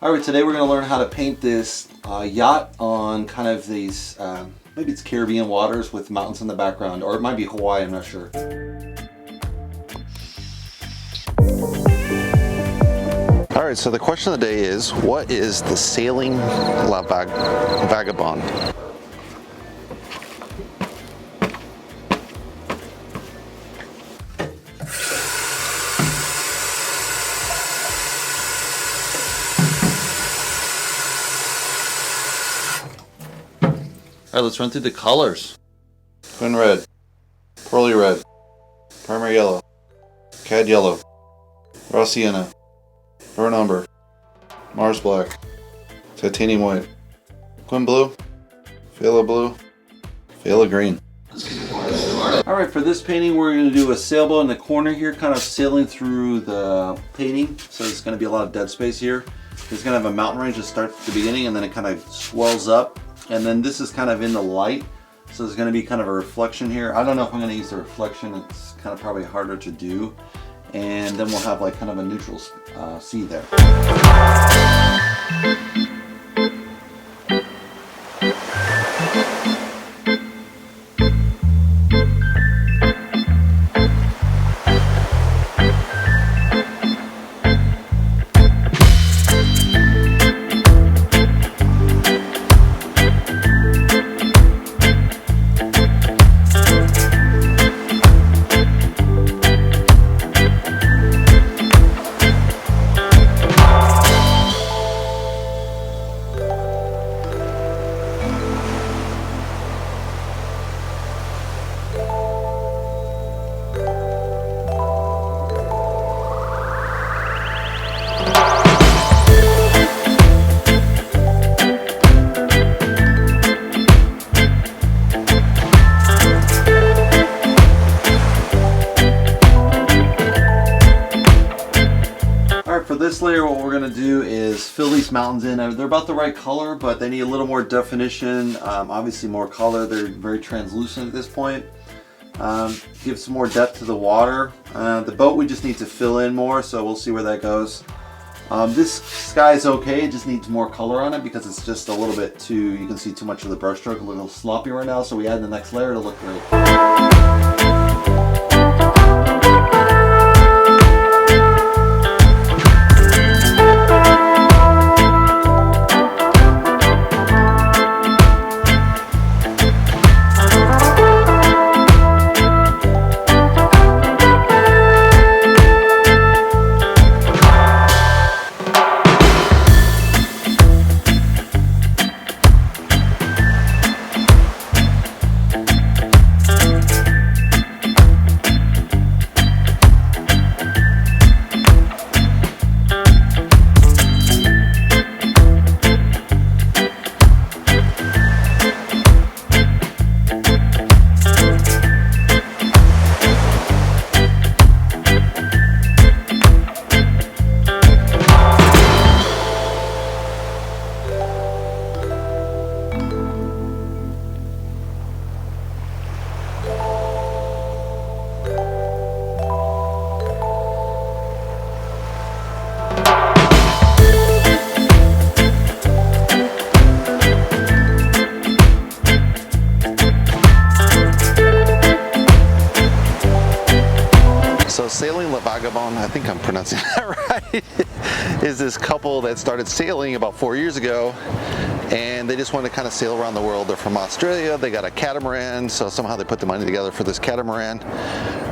Alright, today we're going to learn how to paint this yacht on kind of these, maybe it's Caribbean waters with mountains in the background, or it might be Hawaii, I'm not sure. Alright, so the question of the day is, what is the Sailing Vagabond? Alright, let's run through the colors. Twin red, pearly red, primary yellow, cad yellow, raw sienna, burnt umber, Mars black, titanium white, twin blue, phthalo green. Alright, for this painting we're going to do a sailboat in the corner here, kind of sailing through the painting. So there's going to be a lot of dead space here. It's going to have a mountain range that starts at the beginning and then it kind of swells up. And then this is kind of in the light, so there's going to be kind of a reflection here. I don't know if I'm going to use the reflection, it's kind of probably harder to do. And then we'll have like kind of a neutral sea there. For this layer, what we're going to do is fill these mountains in. They're about the right color, but they need a little more definition, obviously more color. They're very translucent at this point. Give some more depth to the water. The boat we just need to fill in more, so we'll see where that goes. This sky is okay, it just needs more color on it because it's just a little bit too, you can see too much of the brush stroke, a little sloppy right now, so we add the next layer to look great. So Sailing Vagabond, I think I'm pronouncing that right, is this couple that started sailing about 4 years ago, and they just want to kind of sail around the world. They're from Australia, they got a catamaran, so somehow they put the money together for this catamaran,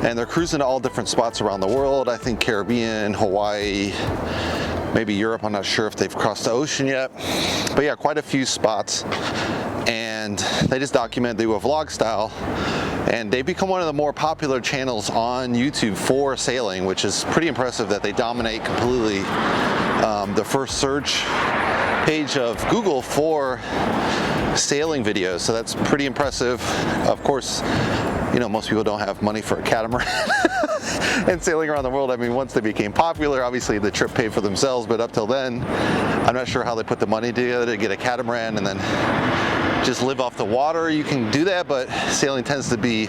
and they're cruising to all different spots around the world. I think Caribbean, Hawaii, maybe Europe. I'm not sure if they've crossed the ocean yet, but yeah, quite a few spots. And they just document, they do a vlog style, and they become one of the more popular channels on YouTube for sailing, which is pretty impressive that they dominate completely the first search page of Google for sailing videos. So that's pretty impressive. Of course, you know, most people don't have money for a catamaran and sailing around the world. I mean, once they became popular, obviously the trip paid for themselves, but up till then, I'm not sure how they put the money together to get a catamaran and then just live off the water. You can do that, but sailing tends to be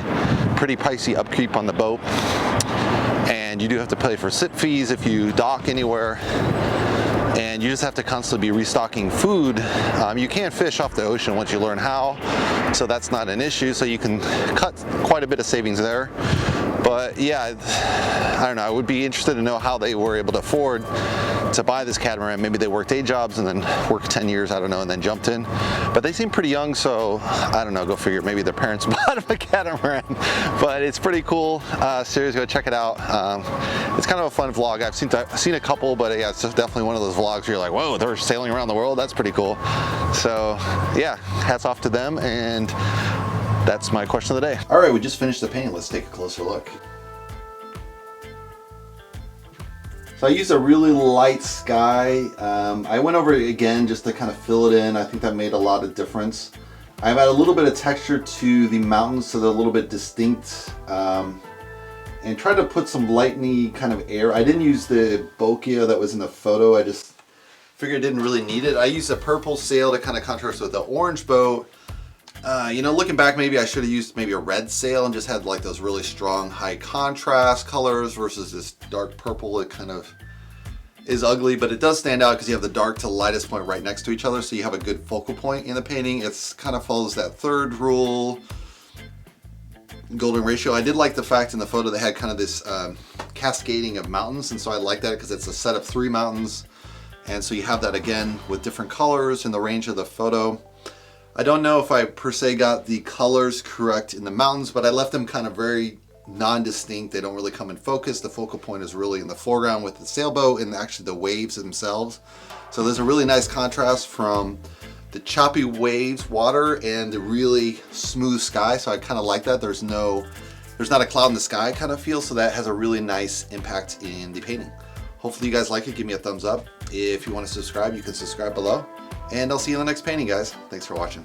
pretty pricey upkeep on the boat, and you do have to pay for sit fees if you dock anywhere. and you just have to constantly be restocking food. You can fish off the ocean once you learn how, so that's not an issue, so you can cut quite a bit of savings there. But yeah, I don't know, I would be interested to know how they were able to afford to buy this catamaran. Maybe they worked day jobs and then worked 10 years, I don't know, and then jumped in. But they seem pretty young, so I don't know, go figure. Maybe their parents bought them a catamaran. But it's pretty cool. Seriously, go check it out. It's kind of a fun vlog. I've seen a couple, but yeah, it's just definitely one of those vlogs where you're like, whoa, they're sailing around the world. That's pretty cool. So yeah, hats off to them, and that's my question of the day. All right, we just finished the paint. Let's take a closer look. So I used a really light sky. I went over it again just to kind of fill it in. I think that made a lot of difference. I've added a little bit of texture to the mountains so they're a little bit distinct, and tried to put some lightning kind of air. I didn't use the bokeh that was in the photo. I just figured I didn't really need it. I used a purple sail to kind of contrast with the orange boat. You know, looking back, maybe I should have used maybe a red sail and just had like those really strong high contrast colors versus this dark purple. It kind of is ugly, but it does stand out because you have the dark to lightest point right next to each other, so you have a good focal point in the painting. It's kind of follows that third rule, golden ratio. I did like the fact in the photo they had kind of this cascading of mountains, and so I like that because it's a set of 3 mountains, and so you have that again with different colors in the range of the photo. I don't know if I per se got the colors correct in the mountains, but I left them kind of very non-distinct. They don't really come in focus. The focal point is really in the foreground with the sailboat and actually the waves themselves. So there's a really nice contrast from the choppy waves, water, and the really smooth sky. So I kind of like that. There's not a cloud in the sky kind of feel, so that has a really nice impact in the painting. Hopefully you guys like it. Give me a thumbs up. If you want to subscribe, you can subscribe below. And I'll see you in the next painting, guys. Thanks for watching.